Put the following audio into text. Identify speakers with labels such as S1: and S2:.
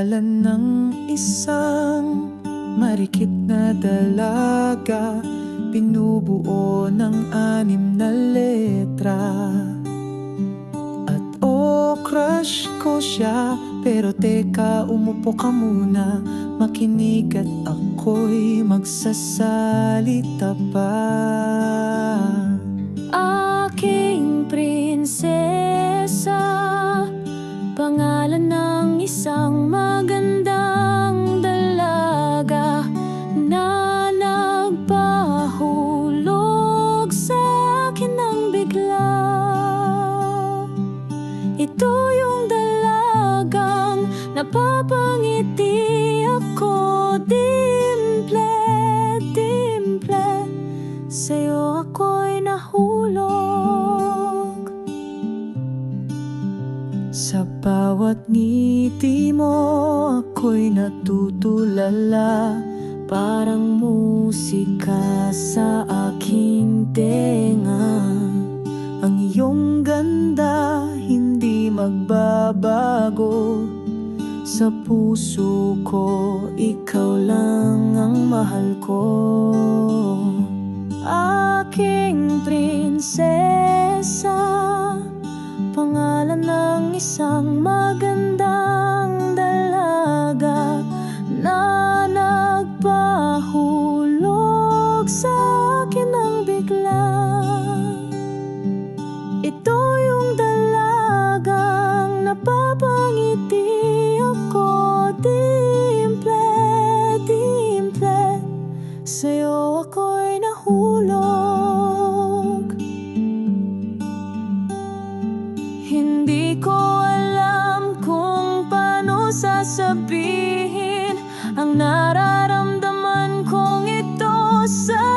S1: Pangalan ng isang marikit na dalaga, binubuo ng 6 na letra. At crush ko siya, pero teka, umupo ka muna, makinig at ako'y magsasalita pa.
S2: Aking prinsesa, pangalan ng isang magandang dalaga na nagpahulog sa akin ng bigla. Ito yung dalagang napapangiti ako, dimple, dimple, sa'yo ako'y nahulog.
S1: Sa bawat ngiti mo ako'y natutulala, parang musika sa aking tenga. Ang iyong ganda hindi magbabago, sa puso ko ikaw lang ang mahal ko.
S2: Aking prinsesa, pangalan ng isang magandang dalaga na nagpahulog sa akin ng bigla. Ito yung dalagang napapangiti ako, dimple, dimple, sa'yo ako'y nahulog. Hindi ko alam kung paano sasabihin ang nararamdaman kong ito sa